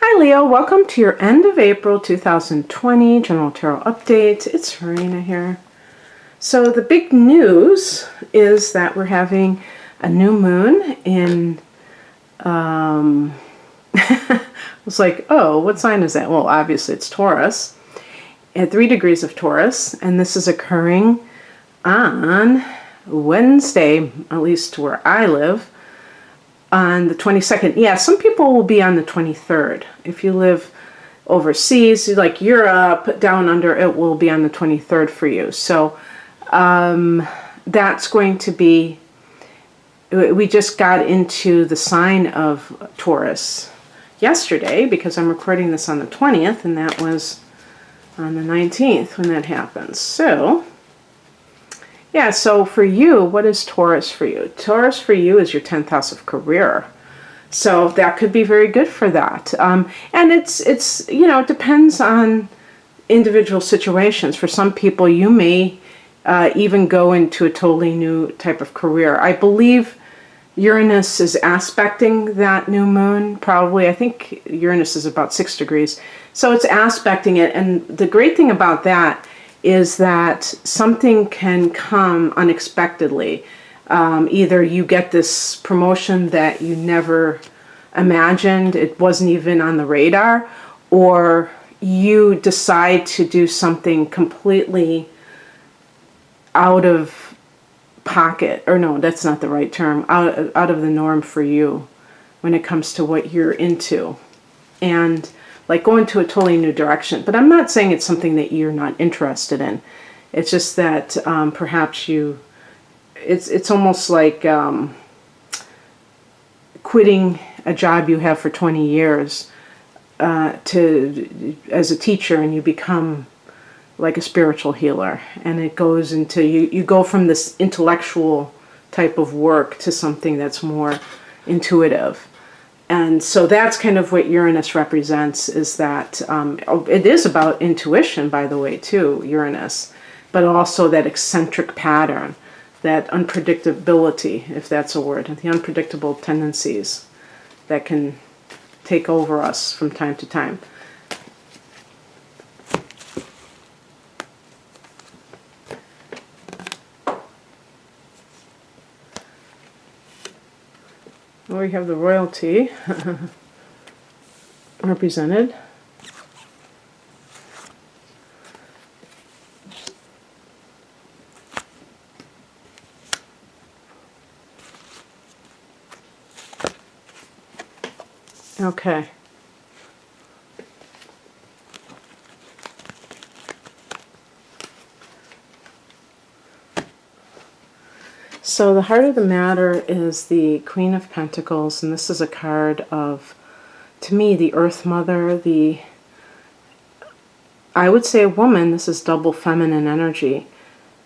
Hi Leo, welcome to your end of April 2020 General Tarot Update. It's Verena here. So the big news is that we're having a new moon in, I was like, oh, what sign is that? Well, obviously it's Taurus, at 3 degrees of Taurus, and this is occurring on Wednesday, at least where I live, on the 22nd. Yeah, some people will be on the 23rd. If you live overseas, like Europe, down under, it will be on the 23rd for you. So that's going to be, we just got into the sign of Taurus yesterday because I'm recording this on the 20th, and that was on the 19th when that happens. So yeah, so for you, what is Taurus for you? Taurus for you is your 10th house of career. So that could be very good for that. And it's you know, it depends on individual situations. For some people, you may even go into a totally new type of career. I believe Uranus is aspecting that new moon, probably. I think Uranus is about 6 degrees. So it's aspecting it. And the great thing about that is that something can come unexpectedly. Either you get this promotion that you never imagined, it wasn't even on the radar, or you decide to do something completely out of pocket, or no, that's not the right term, out of the norm for you when it comes to what you're into. And like go into a totally new direction. But I'm not saying it's something that you're not interested in. It's just that perhaps you, it's almost like quitting a job you have for 20 years as a teacher, and you become like a spiritual healer. And it goes into, you go from this intellectual type of work to something that's more intuitive. And so that's kind of what Uranus represents, is that it is about intuition, by the way, too, Uranus, but also that eccentric pattern, that unpredictability, if that's a word, the unpredictable tendencies that can take over us from time to time. We have the royalty represented. Okay. So the heart of the matter is the Queen of Pentacles, and this is a card of, to me, the Earth Mother, I would say a woman. This is double feminine energy.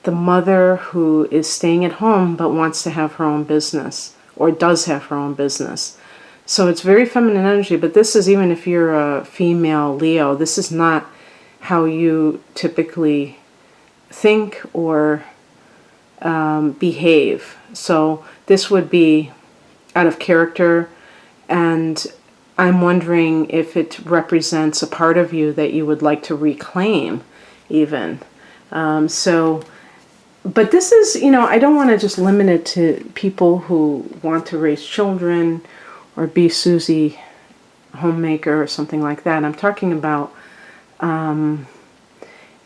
The mother who is staying at home but wants to have her own business, or does have her own business. So it's very feminine energy, but this is, even if you're a female Leo, this is not how you typically think or behave. So this would be out of character, and I'm wondering if it represents a part of you that you would like to reclaim even. But this is, you know, I don't want to just limit it to people who want to raise children or be Susie homemaker or something like that. I'm talking about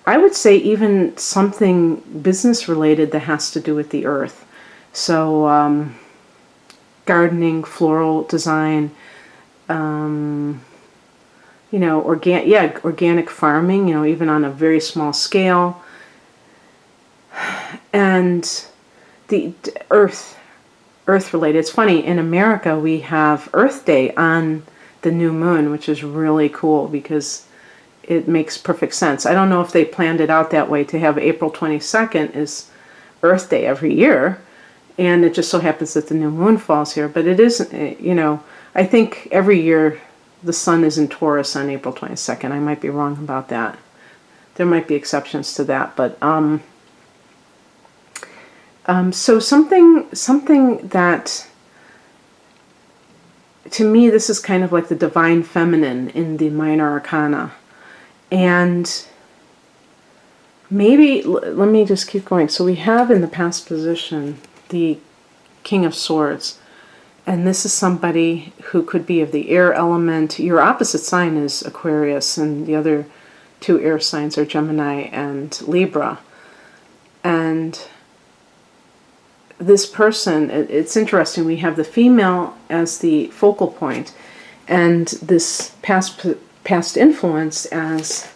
I would say even something business related that has to do with the earth. So gardening, floral design, you know, organic farming, you know, even on a very small scale. And the earth related. It's funny, in America we have Earth Day on the new moon, which is really cool because it makes perfect sense. I don't know if they planned it out that way to have April 22nd is Earth Day every year, and it just so happens that the new moon falls here. But it isn't, you know, I think every year the sun is in Taurus on April 22nd. I might be wrong about that. There might be exceptions to that, but so something that to me, this is kind of like the divine feminine in the minor arcana. And maybe, let me just keep going. So we have in the past position the King of Swords. And this is somebody who could be of the air element. Your opposite sign is Aquarius, and the other two air signs are Gemini and Libra. And this person, it's interesting, we have the female as the focal point, and this past influence as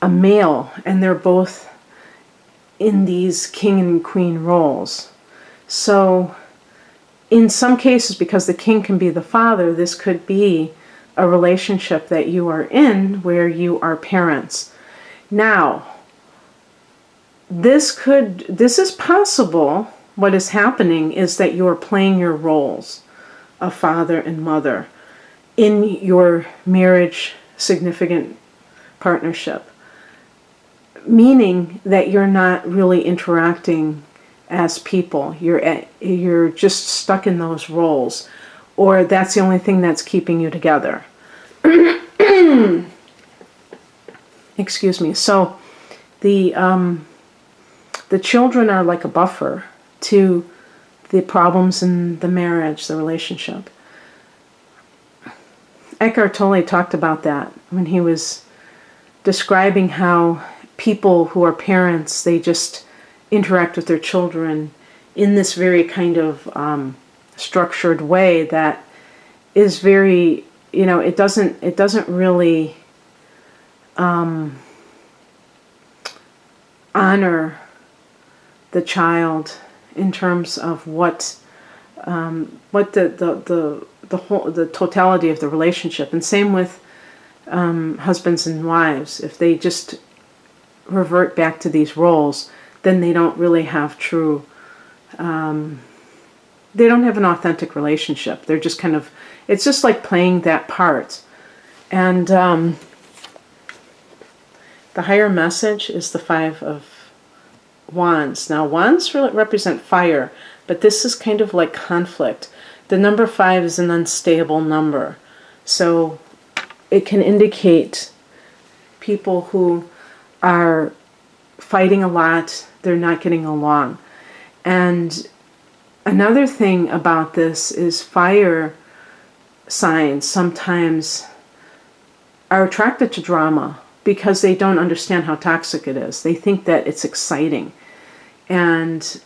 a male, and they're both in these king and queen roles. So in some cases, because the king can be the father, this could be a relationship that you are in where you are parents. Now, this is possible. What is happening is that you are playing your roles of father and mother in your marriage significant partnership, meaning that you're not really interacting as people. You're just stuck in those roles, or that's the only thing that's keeping you together. Excuse me. So the children are like a buffer to the problems in the marriage, the relationship. Eckhart Tolle talked about that when he was describing how people who are parents, they just interact with their children in this very kind of structured way that is very, it doesn't really honor the child in terms of what the totality of the relationship. And same with husbands and wives. If they just revert back to these roles, then they don't really have true, they don't have an authentic relationship. They're just kind of, it's just like playing that part. And the higher message is the Five of Wands. Now, wands represent fire, but this is kind of like conflict. The number 5 is an unstable number. So it can indicate people who are fighting a lot, they're not getting along. And another thing about this is fire signs sometimes are attracted to drama because they don't understand how toxic it is. They think that it's exciting. And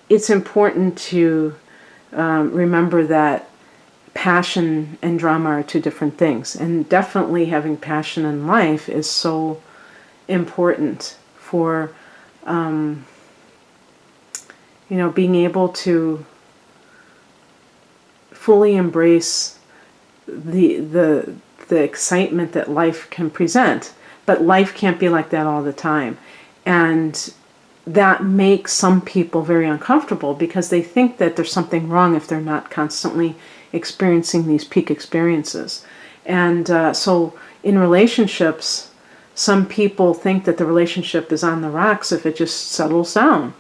it's important to remember that passion and drama are two different things. And definitely having passion in life is so important for, being able to fully embrace the excitement that life can present. But life can't be like that all the time. And that makes some people very uncomfortable because they think that there's something wrong if they're not constantly experiencing these peak experiences. And so in relationships, some people think that the relationship is on the rocks if it just settles down.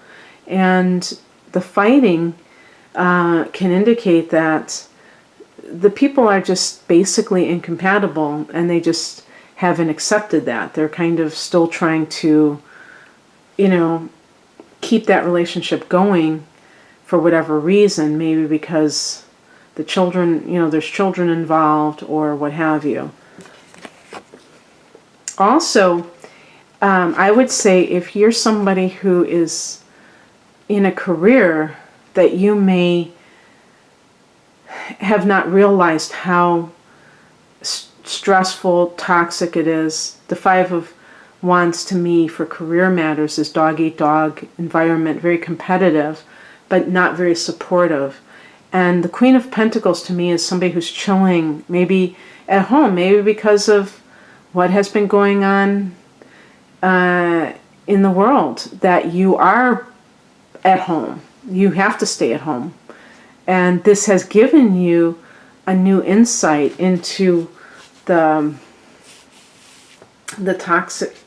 And the fighting can indicate that the people are just basically incompatible and they just haven't accepted that. They're kind of still trying to, keep that relationship going for whatever reason, maybe because the children, there's children involved or what have you. Also, I would say if you're somebody who is in a career that you may have not realized how stressful, toxic it is. The Five of Wands to me for career matters is dog-eat-dog environment, very competitive, but not very supportive. And the Queen of Pentacles to me is somebody who's chilling, maybe at home, maybe because of what has been going on in the world, that you are at home. You have to stay at home. And this has given you a new insight into the toxic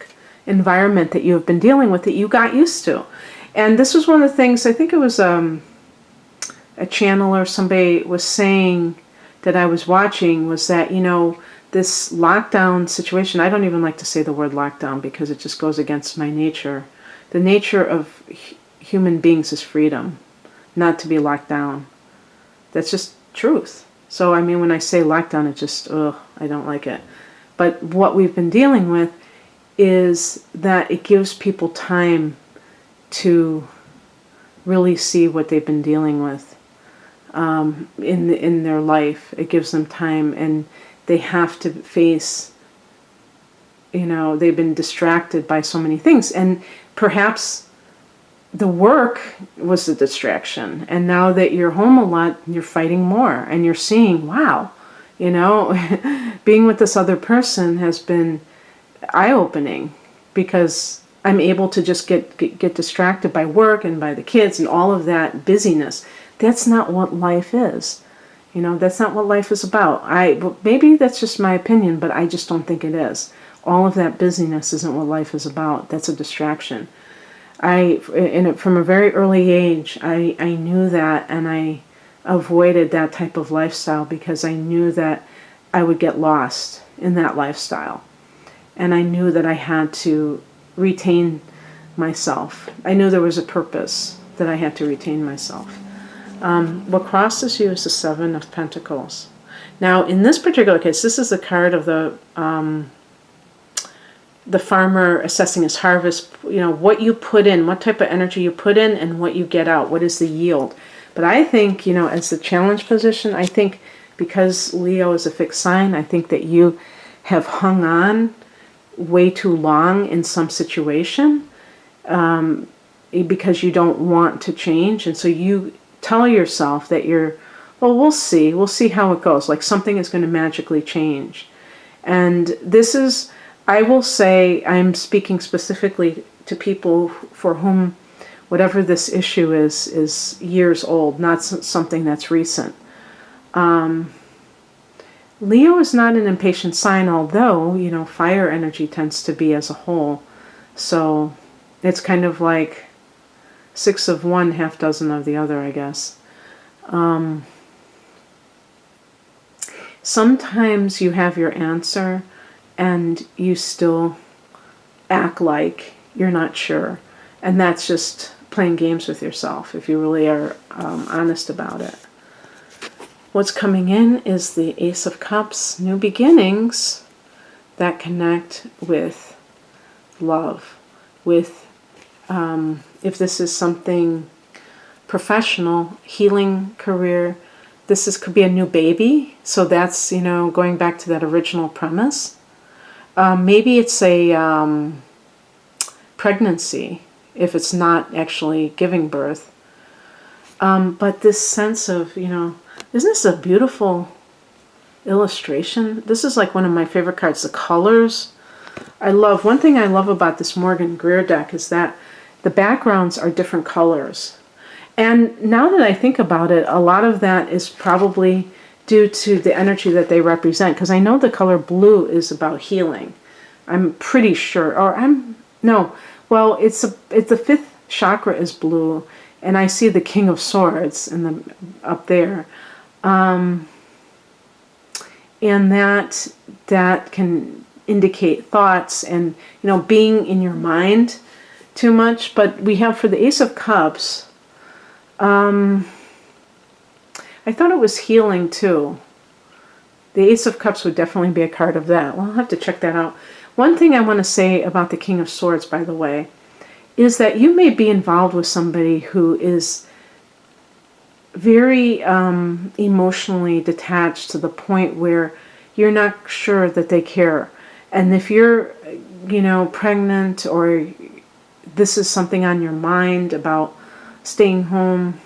environment that you have been dealing with, that you got used to. And this was one of the things, I think it was a channel or somebody was saying that I was watching was that, this lockdown situation, I don't even like to say the word lockdown because it just goes against my nature. The nature of human beings is freedom, not to be locked down. That's just truth. So, I mean, when I say lockdown, it just, I don't like it. But what we've been dealing with is that it gives people time to really see what they've been dealing with in their life. It gives them time, and they have to face, they've been distracted by so many things. And perhaps the work was a distraction. And now that you're home a lot, you're fighting more. And you're seeing, wow, being with this other person has been eye-opening because I'm able to just get distracted by work and by the kids and all of that busyness. That's not what life is. That's not what life is about. Maybe that's just my opinion, but I just don't think it is. All of that busyness isn't what life is about. That's a distraction. From a very early age, I knew that, and I avoided that type of lifestyle because I knew that I would get lost in that lifestyle. And I knew that I had to retain myself. I knew there was a purpose that I had to retain myself. What crosses you is the Seven of Pentacles. Now, in this particular case, this is the card of the farmer assessing his harvest. What you put in, what type of energy you put in, and what you get out. What is the yield? But I think, as the challenge position, I think because Leo is a fixed sign, I think that you have hung on way too long in some situation because you don't want to change. And so you tell yourself that we'll see how it goes. Like something is going to magically change. And this is, I will say, I'm speaking specifically to people for whom whatever this issue is years old, not something that's recent. Leo is not an impatient sign, although, fire energy tends to be as a whole. So it's kind of like 6 of one, half dozen of the other, I guess. Sometimes you have your answer and you still act like you're not sure. And that's just playing games with yourself if you really are honest about it. What's coming in is the Ace of Cups, new beginnings that connect with love, with, if this is something professional, healing career, could be a new baby. So that's, going back to that original premise. Maybe it's a pregnancy, if it's not actually giving birth. But this sense of, isn't this a beautiful illustration? This is like one of my favorite cards, the colors. One thing I love about this Morgan Greer deck is that the backgrounds are different colors. And now that I think about it, a lot of that is probably due to the energy that they represent. Because I know the color blue is about healing. I'm pretty sure. It's the fifth chakra is blue. And I see the King of Swords up there. And that can indicate thoughts and, being in your mind too much. But we have for the Ace of Cups, I thought it was healing too. The Ace of Cups would definitely be a card of that. Well, I'll have to check that out. One thing I want to say about the King of Swords, by the way, is that you may be involved with somebody who is very emotionally detached to the point where you're not sure that they care. And if you're, pregnant, or this is something on your mind about staying home,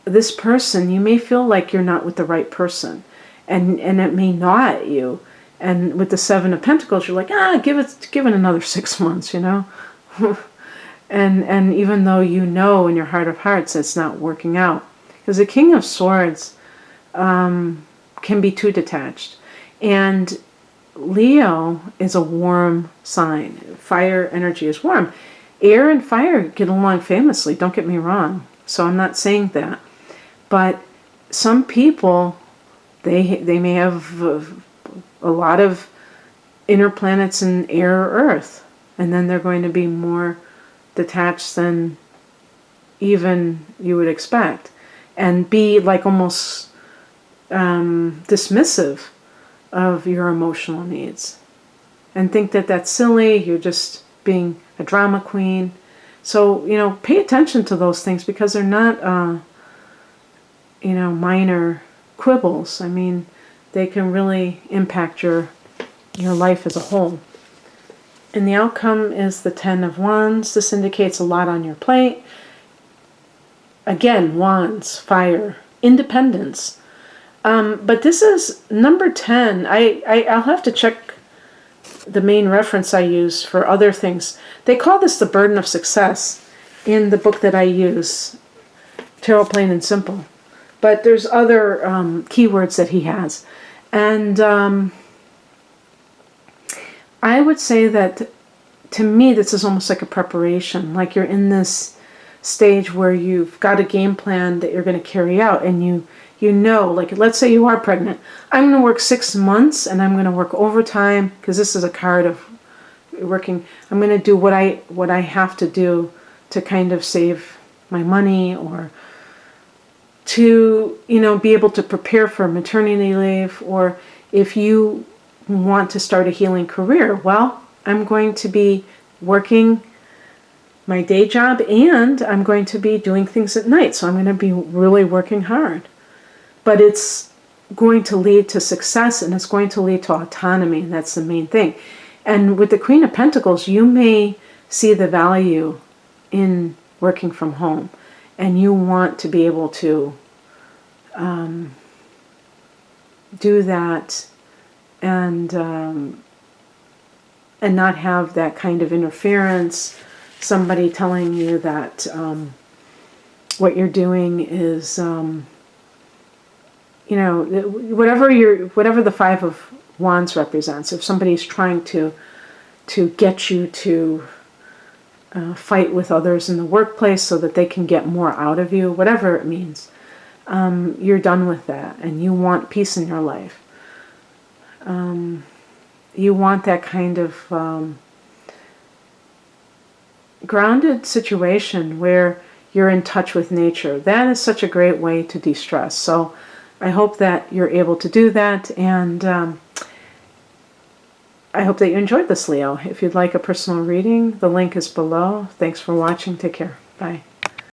this person, you may feel like you're not with the right person. And it may gnaw at you. And with the Seven of Pentacles, you're like, give it another 6 months, And even though in your heart of hearts it's not working out. Because the King of Swords can be too detached. And Leo is a warm sign. Fire energy is warm. Air and fire get along famously, don't get me wrong. So I'm not saying that. But some people, they may have a lot of inner planets in air or earth, and then they're going to be more detached than even you would expect, and be like almost dismissive of your emotional needs, and think that that's silly, you're just being a drama queen. So, you know, pay attention to those things, because they're not, you know, minor quibbles. I mean, they can really impact your life as a whole. And the outcome is the Ten of Wands. This indicates a lot on your plate. Again, Wands, fire, independence. But this is number 10. I'll have to check the main reference I use for other things. They call this the burden of success in the book that I use, Tarot Plain and Simple. But there's other keywords that he has. And I would say that, to me, this is almost like a preparation. Like you're in this stage where you've got a game plan that you're going to carry out, and you know, like, let's say you are pregnant. I'm going to work 6 months, and I'm going to work overtime, because this is a card of working. I'm going to do what I have to do to kind of save my money, or to, you know, be able to prepare for maternity leave. Or if you want to start a healing career, well, I'm going to be working my day job, and I'm going to be doing things at night. So I'm going to be really working hard. But it's going to lead to success, and it's going to lead to autonomy. And that's the main thing. And with the Queen of Pentacles, you may see the value in working from home, and you want to be able to do that, and not have that kind of interference, somebody telling you that what you're doing is, you know, whatever the Five of Wands represents. If somebody's trying to get you to fight with others in the workplace so that they can get more out of you, whatever it means, you're done with that, and you want peace in your life. You want that kind of grounded situation where you're in touch with nature. That is such a great way to de-stress. So I hope that you're able to do that, and I hope that you enjoyed this, Leo. If you'd like a personal reading, the link is below. Thanks for watching. Take care. Bye.